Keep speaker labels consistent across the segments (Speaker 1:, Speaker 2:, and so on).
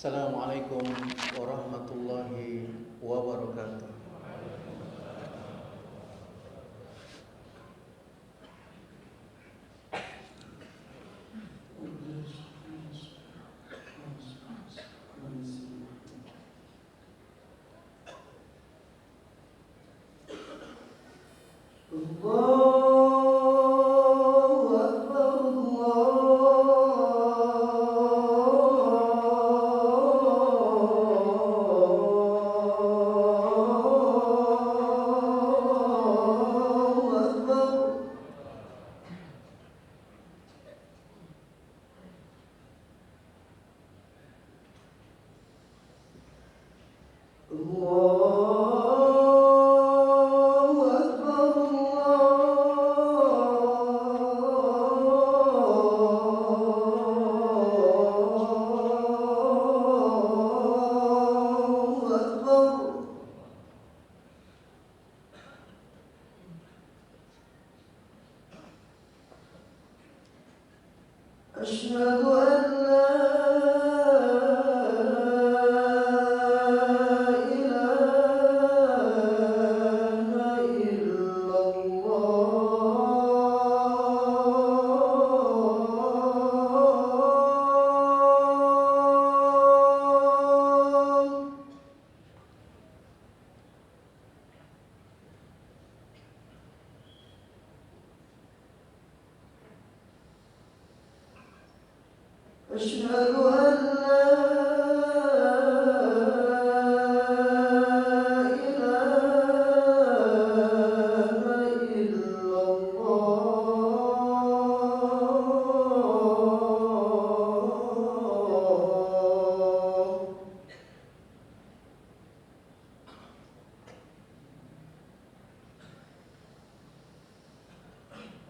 Speaker 1: Assalamualaikum warahmatullahi wabarakatuh. أشهد أن لا إله إلا الله. أشهد أن لا إله إلا الله.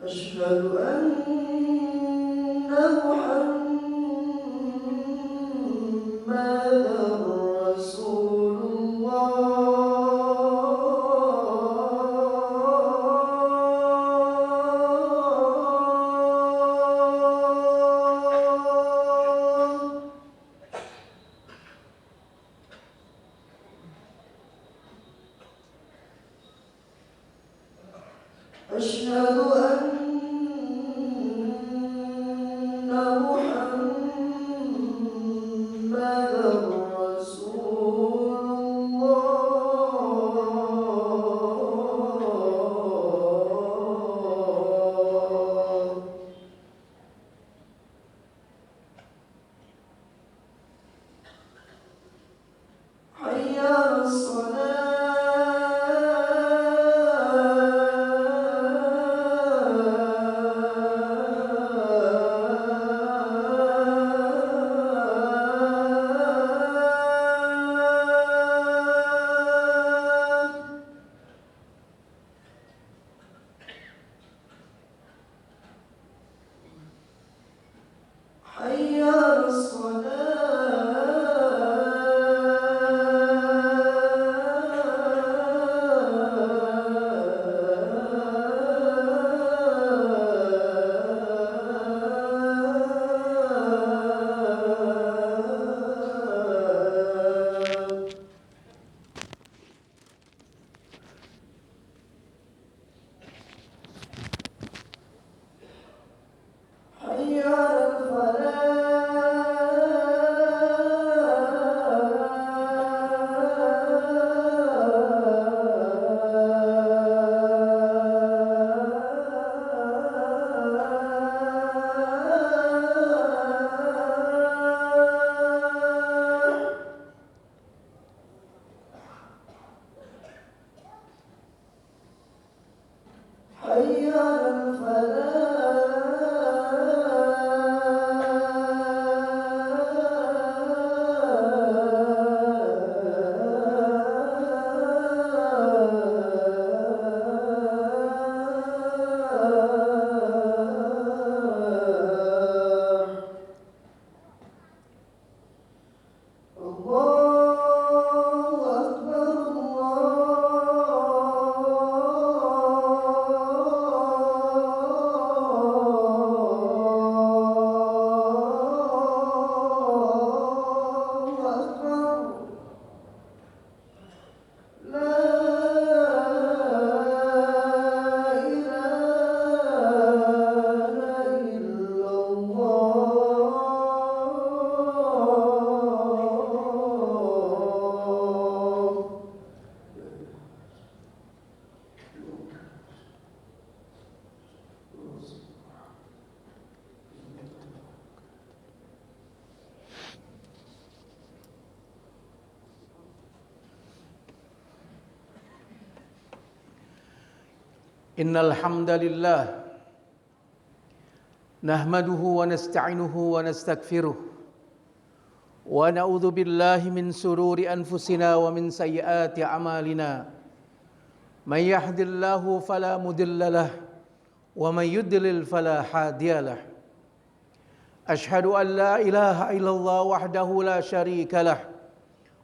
Speaker 1: أشهد أن محمدًا رسول الله. أشهد أن محمدًا رسول الله. حي على الصلاة.
Speaker 2: Innal hamdalillah nahmaduhu wa nasta'inuhu wa nastaghfiruh wa na'udzu billahi min sururi anfusina wa min sayyiati a'malina. May yahdihillahu fala mudilla lahu wa may yudlil fala hadiya lahu. Ashhadu an la ilaha illallah wahdahu la syarika lahu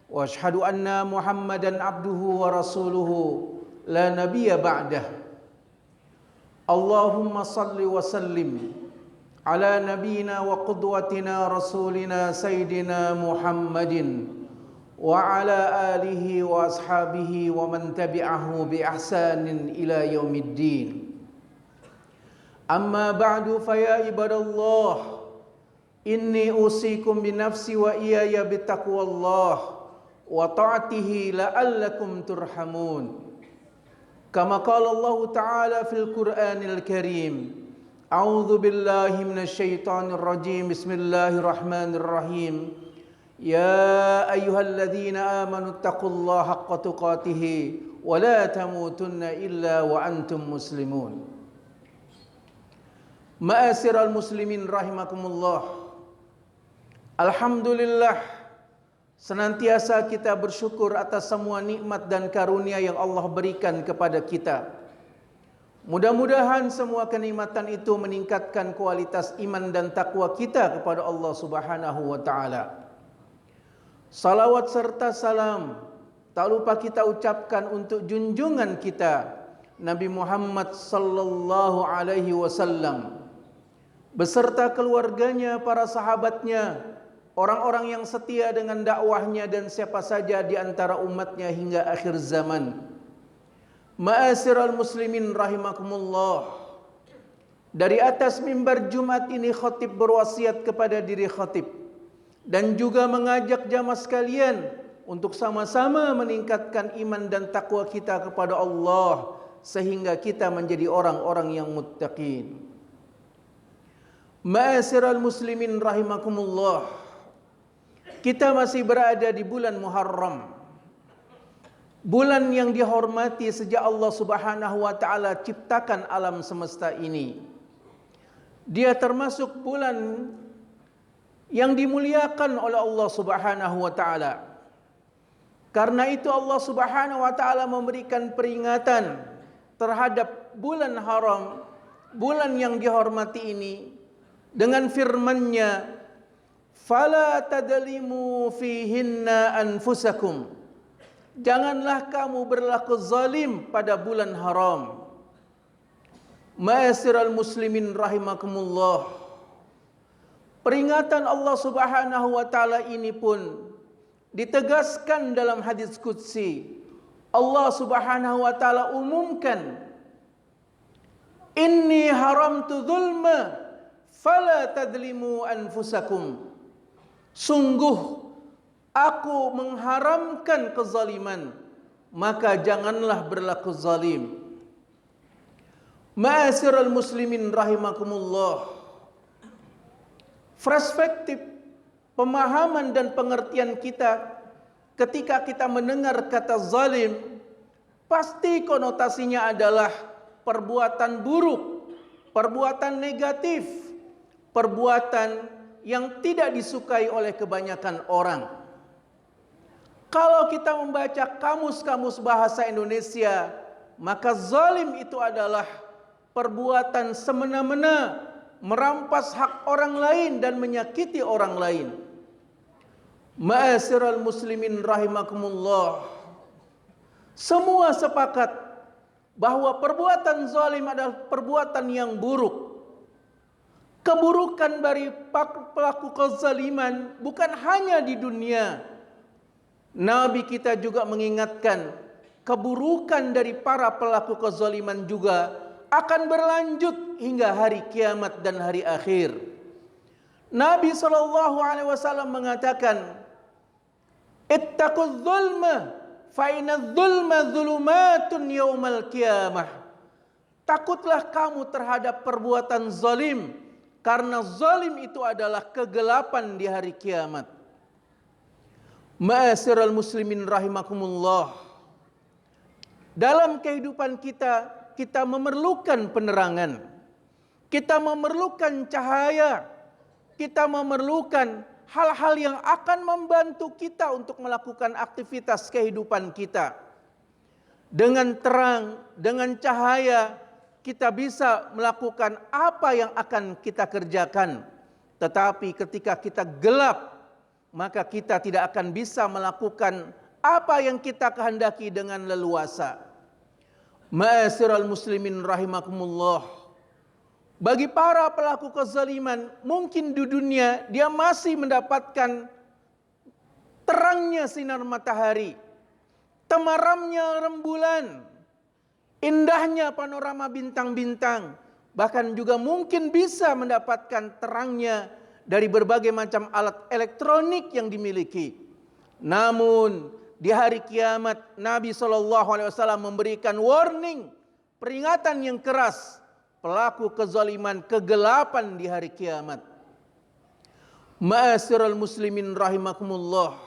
Speaker 2: wa ashhadu anna Muhammadan abduhu wa rasuluhu la nabiyya ba'dah. Allahumma salli wa sallim ala nabiyyina wa qudwatina rasulina sayyidina Muhammadin wa ala alihi wa ashabihi wa man tabi'ahu bi ihsanin ila yaumiddin. Amma ba'du fa ya ibadallah, inni usikum bi nafsi wa iyaya bi taqwallah wa ta'atihi la'allakum turhamun. Kama qala Allah Ta'ala fil Qur'anil Karim. A'udzu billahi minasy syaithanir rajim. Bismillahirrahmanirrahim. Ya ayyuhalladzina amanu taqullaha haqqa tuqatih wa la tamutunna illa wa antum muslimun. Ma'asyiral muslimin rahimakumullah. Alhamdulillah, senantiasa kita bersyukur atas semua nikmat dan karunia yang Allah berikan kepada kita. Mudah-mudahan semua kenikmatan itu meningkatkan kualitas iman dan takwa kita kepada Allah Subhanahu wa taala. Salawat serta salam tak lupa kita ucapkan untuk junjungan kita Nabi Muhammad sallallahu alaihi wasallam beserta keluarganya, para sahabatnya, orang-orang yang setia dengan dakwahnya dan siapa saja di antara umatnya hingga akhir zaman. Ma'asyiral muslimin rahimakumullah. Dari atas mimbar Jumat ini khatib berwasiat kepada diri khatib dan juga mengajak jamaah sekalian untuk sama-sama meningkatkan iman dan takwa kita kepada Allah sehingga kita menjadi orang-orang yang muttaqin. Ma'asyiral muslimin rahimakumullah. Kita masih berada di bulan Muharram, bulan yang dihormati sejak Allah Subhanahu wa taala ciptakan alam semesta ini. Dia termasuk bulan yang dimuliakan oleh Allah Subhanahu wa taala. Karena itu Allah Subhanahu wa taala memberikan peringatan terhadap bulan haram, bulan yang dihormati ini dengan firman-Nya, fala tadlimu fihinna anfusakum. Janganlah kamu berlaku zalim pada bulan haram. Ma'asyiral muslimin rahimakumullah. Peringatan Allah Subhanahu wa taala ini pun ditegaskan dalam hadis qudsi. Allah Subhanahu wa taala umumkan, inni haramtu dzulma fala tadlimu anfusakum. Sungguh aku mengharamkan kezaliman, maka janganlah berlaku zalim. Ma'asyiral muslimin rahimakumullah. Perspektif, pemahaman dan pengertian kita ketika kita mendengar kata zalim, pasti konotasinya adalah perbuatan buruk, perbuatan negatif, perbuatan yang tidak disukai oleh kebanyakan orang. Kalau kita membaca kamus-kamus bahasa Indonesia, maka zalim itu adalah perbuatan semena-mena, merampas hak orang lain dan menyakiti orang lain. Ma'asyiral muslimin rahimakumullah. Semua sepakat bahwa perbuatan zalim adalah perbuatan yang buruk. Keburukan dari pelaku kezaliman bukan hanya di dunia. Nabi kita juga mengingatkan keburukan dari para pelaku kezaliman juga akan berlanjut hingga hari kiamat dan hari akhir. Nabi SAW mengatakan, ittaqudz zulma fa inadz zulma dzulumatun yaumal qiyamah. Takutlah kamu terhadap perbuatan zalim, karena zalim itu adalah kegelapan di hari kiamat. Ma'asyiral muslimin rahimakumullah. Dalam kehidupan kita kita memerlukan penerangan, kita memerlukan cahaya, kita memerlukan hal-hal yang akan membantu kita untuk melakukan aktivitas kehidupan kita. Dengan terang, dengan cahaya, kita bisa melakukan apa yang akan kita kerjakan. Tetapi ketika kita gelap, maka kita tidak akan bisa melakukan apa yang kita kehendaki dengan leluasa. Ma'asyiral muslimin rahimakumullah. Bagi para pelaku kezaliman, mungkin di dunia dia masih mendapatkan terangnya sinar matahari, temaramnya rembulan, indahnya panorama bintang-bintang, bahkan juga mungkin bisa mendapatkan terangnya dari berbagai macam alat elektronik yang dimiliki. Namun di hari kiamat Nabi SAW memberikan warning, peringatan yang keras, pelaku kezaliman, kegelapan di hari kiamat. Ma'asyiral muslimin rahimakumullah.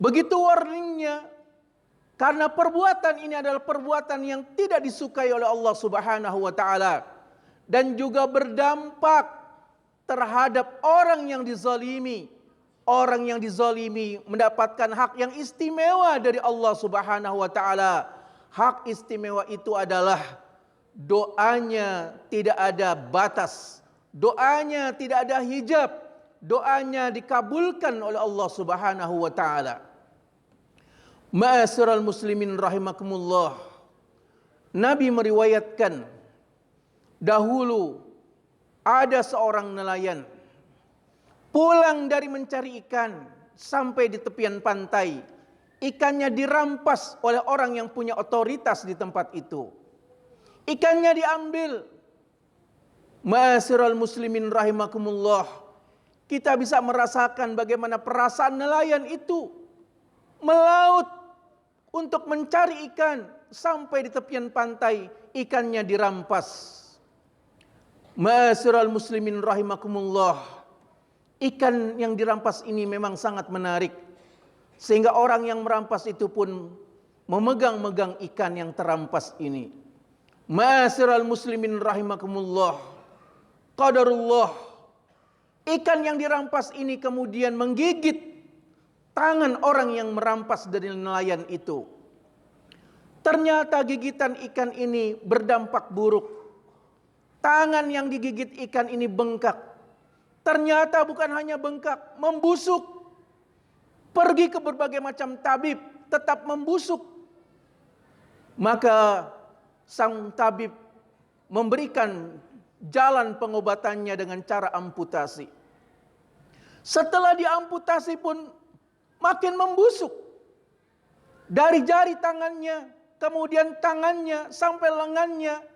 Speaker 2: Begitu warningnya, karena perbuatan ini adalah perbuatan yang tidak disukai oleh Allah Subhanahu wa taala dan juga berdampak terhadap orang yang dizalimi. Orang yang dizalimi mendapatkan hak yang istimewa dari Allah Subhanahu wa taala. Hak istimewa itu adalah doanya tidak ada batas, doanya tidak ada hijab, doanya dikabulkan oleh Allah Subhanahu wa taala. Ma'asyiral muslimin rahimakumullah. Nabi meriwayatkan dahulu ada seorang nelayan pulang dari mencari ikan sampai di tepian pantai. Ikannya dirampas oleh orang yang punya otoritas di tempat itu. Ikannya diambil. Ma'asyiral muslimin rahimakumullah. Kita bisa merasakan bagaimana perasaan nelayan itu melaut untuk mencari ikan sampai di tepian pantai, ikannya dirampas. Ma'asyiral muslimin rahimakumullah. Ikan yang dirampas ini memang sangat menarik, sehingga orang yang merampas itu pun memegang-megang ikan yang terampas ini. Ma'asyiral muslimin rahimakumullah. Qadarullah. Ikan yang dirampas ini kemudian menggigit tangan orang yang merampas dari nelayan itu. Ternyata gigitan ikan ini berdampak buruk. Tangan yang digigit ikan ini bengkak. Ternyata bukan hanya bengkak, membusuk. Pergi ke berbagai macam tabib, tetap membusuk. Maka sang tabib memberikan jalan pengobatannya dengan cara amputasi. Setelah diamputasi pun makin membusuk. Dari jari tangannya, kemudian tangannya, sampai lengannya.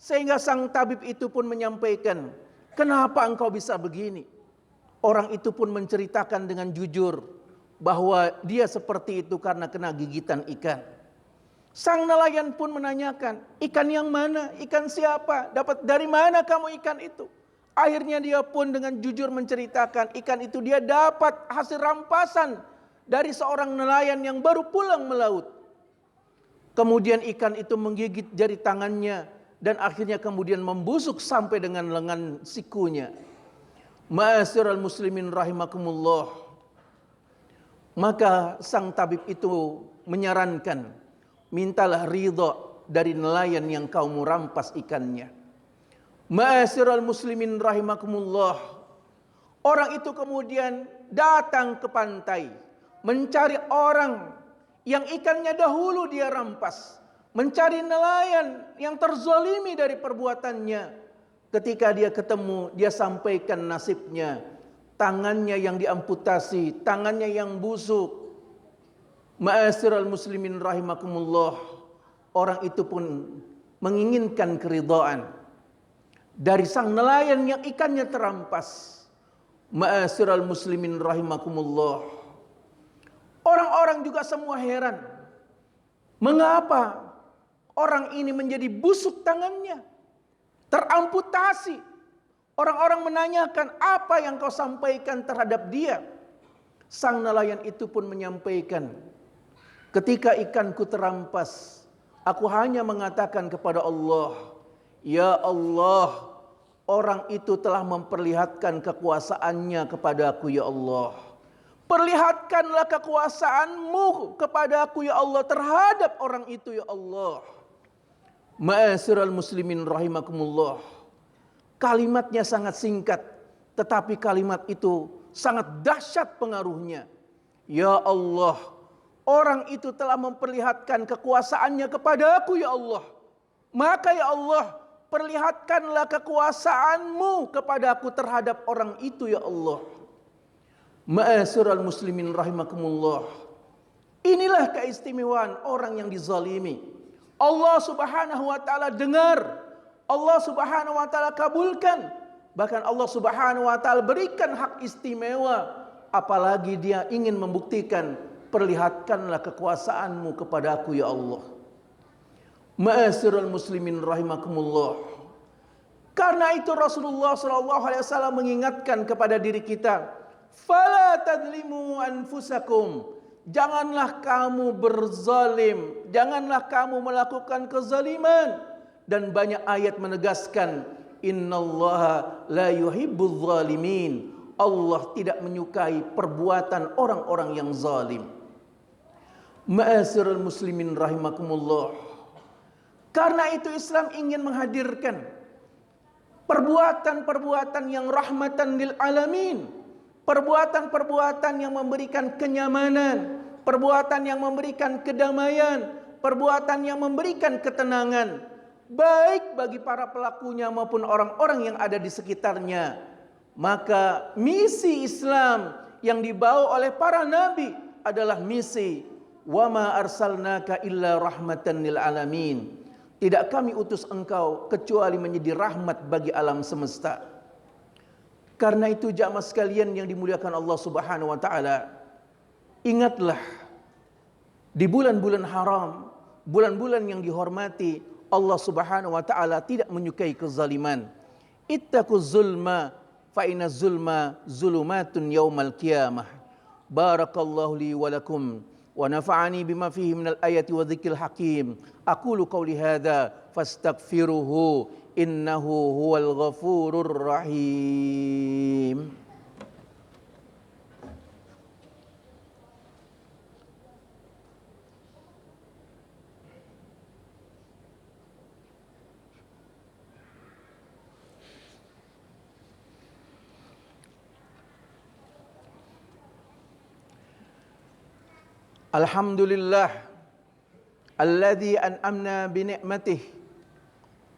Speaker 2: Sehingga sang tabib itu pun menyampaikan, kenapa engkau bisa begini? Orang itu pun menceritakan dengan jujur bahwa dia seperti itu karena kena gigitan ikan. Sang nelayan pun menanyakan, ikan yang mana? Ikan siapa? Dapat dari mana kamu ikan itu? Akhirnya dia pun dengan jujur menceritakan, ikan itu dia dapat hasil rampasan dari seorang nelayan yang baru pulang melaut. Kemudian ikan itu menggigit jari tangannya dan akhirnya kemudian membusuk sampai dengan lengan sikunya. Ma'asyiral muslimin rahimakumullah. Maka sang tabib itu menyarankan, mintalah ridha dari nelayan yang kau merampas ikannya. Ma'asyiral muslimin rahimakumullah. Orang itu kemudian datang ke pantai, mencari orang yang ikannya dahulu dia rampas, mencari nelayan yang terzalimi dari perbuatannya. Ketika dia ketemu, dia sampaikan nasibnya, tangannya yang diamputasi, tangannya yang busuk. Ma'asyiral muslimin rahimakumullah. Orang itu pun menginginkan keridhaan dari sang nelayan yang ikannya terampas. Ma'asyiral muslimin rahimakumullah. Orang-orang juga semua heran. Mengapa orang ini menjadi busuk tangannya? Teramputasi. Orang-orang menanyakan, apa yang kau sampaikan terhadap dia? Sang nelayan itu pun menyampaikan, ketika ikanku terampas, Aku hanya mengatakan kepada Allah, ya Allah, orang itu telah memperlihatkan kekuasaannya kepada aku ya Allah. Perlihatkanlah kekuasaanmu kepada aku ya Allah terhadap orang itu ya Allah. Ma'asyiral muslimin rahimakumullah. Kalimatnya sangat singkat, tetapi kalimat itu sangat dahsyat pengaruhnya. Ya Allah, orang itu telah memperlihatkan kekuasaannya kepada aku ya Allah. Maka ya Allah, perlihatkanlah kekuasaanmu kepada aku terhadap orang itu ya Allah. Ma'asyiral muslimin rahimakumullah. Inilah keistimewaan orang yang dizalimi. Allah Subhanahu wa taala dengar, Allah Subhanahu wa taala kabulkan, bahkan Allah Subhanahu wa taala berikan hak istimewa, apalagi dia ingin membuktikan, perlihatkanlah kekuasaanmu kepada aku ya Allah. Ma'asyiral muslimin rahimakumullah. Karena itu Rasulullah SAW mengingatkan kepada diri kita, fala tadlimu anfusakum. Janganlah kamu berzalim, janganlah kamu melakukan kezaliman. Dan banyak ayat menegaskan, innallaha la yuhibbuz zalimin. Allah tidak menyukai perbuatan orang-orang yang zalim. Ma'asyiral muslimin rahimakumullah. Karena itu Islam ingin menghadirkan perbuatan-perbuatan yang rahmatan lil alamin. Perbuatan-perbuatan yang memberikan kenyamanan, perbuatan yang memberikan kedamaian, perbuatan yang memberikan ketenangan, baik bagi para pelakunya maupun orang-orang yang ada di sekitarnya. Maka misi Islam yang dibawa oleh para nabi adalah misi wa ma arsalnaka illa rahmatan lil alamin. Tidak kami utus engkau kecuali menjadi rahmat bagi alam semesta. Karena itu jamaah sekalian yang dimuliakan Allah Subhanahu wa taala, ingatlah di bulan-bulan haram, bulan-bulan yang dihormati, Allah Subhanahu wa taala tidak menyukai kezaliman. Ittaquz zulma fa inna zulma zulumatun yaumal qiyamah. Barakallahu li wa lakum wa nafa'ani bima fihi minal ayati wa dzikril hakim. Aqulu qawli hadza fastaghfiruhu innahu huwal ghafurur rahim. Alhamdulillah alladzi an'amna bi ni'matihi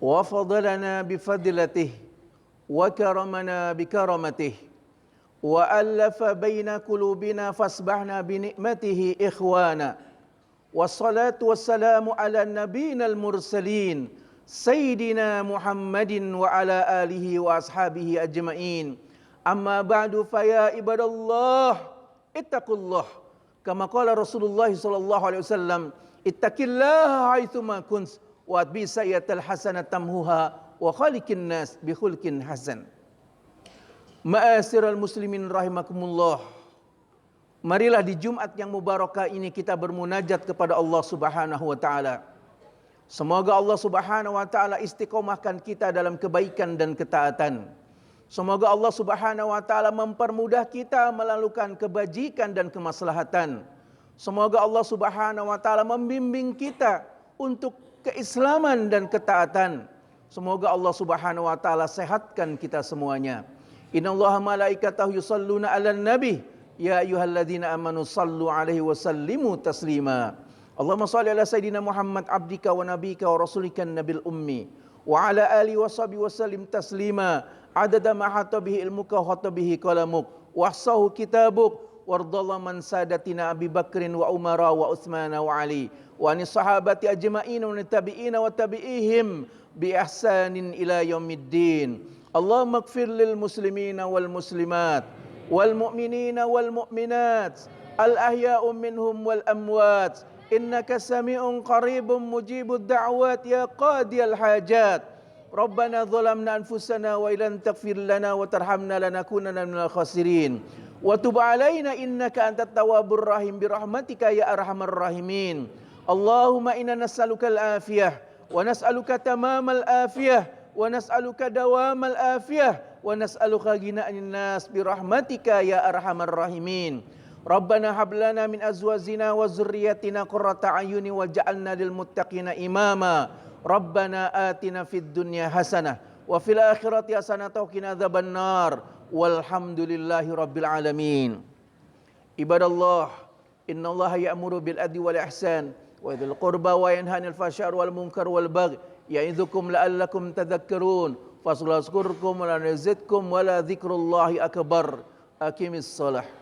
Speaker 2: wa fadalana bi fadlatihi wa karamana bi karamatihi wa alafa baina qulubina fasbahna bi ni'matihi ikhwana. Wassalatu wassalamu ala nabiyina al-mursalin sayyidina Muhammadin wa ala alihi wa ashabihi ajma'in. Amma ba'du fa ya ibadallah ittaqullah. Kama qala Rasulullah sallallahu alaihi wasallam, ittaqillaha haitsu ma kunt wa atbi sayyatal hasanata tamhuha wa khaliqin nas bi khulqin hasan. Ma'asyiral muslimin rahimakumullah. Marilah di Jumat yang mubarakah ini kita bermunajat kepada Allah Subhanahu wa taala. Semoga Allah Subhanahu wa taala istiqomahkan kita dalam kebaikan dan ketaatan. Semoga Allah Subhanahu wa taala mempermudah kita melakukan kebajikan dan kemaslahatan. Semoga Allah Subhanahu wa taala membimbing kita untuk keislaman dan ketaatan. Semoga Allah Subhanahu wa taala sehatkan kita semuanya. Innallaha malaikatahu yusholluna 'alan nabi ya ayyuhalladzina amanu shallu 'alaihi wa sallimu taslima. Allahumma shalli ala sayidina Muhammad abdika wa nabika wa rasulikan nabil ummi wa ala alihi wa sahbihi wa sallim taslima. Adada ma hata bihi ilmuka wa hata bihi qalamuk wahsahu kitabuk wardallah man sadatina Abi Bakrin wa Umara wa Utsman wa Ali wa anis sahabati ajma'in wa tabi'ina wa tabi'ihim bi ihsanin ila yaumiddin. Allahumma ighfir lil muslimina wal muslimat wal mu'minina wal mu'minat al ahya'u minhum wal amwat innaka sami'un qaribun mujibud da'wat ya qadiyal hajat. Rabbana zalamna anfusana wa illam taghfir lana wa tarhamna lanakunanna minal khasirin. Wa tub alaina innaka antat tawwabur rahim bi rahmatika ya arhamar rahimin. Allahumma inna nas'aluka al-afiyah wa nas'aluka tamamal afiyah wa nas'aluka dawamal afiyah wa nas'aluka ghina'an nas bi rahmatika ya arhamar rahimin. Rabbana hab lana min azwajina wa dzurriyyatina qurrata a'yuni waj'alna lil muttaqina imama. Rabbana atina fid dunya hasanah wa fil akhirati hasanah wa qina adzabannar. Walhamdulillahi rabbil alamin. Ibadallah, innallaha ya'muru bil adli wal ihsan wa dzil qurba wa yanha 'anil fahsya'i wal munkar wal baghi ya'idzukum la'allakum tadhakkarun. Fazkurkum wa la yazidkum wa la dzikrullahi akbar. Aqimis shalah.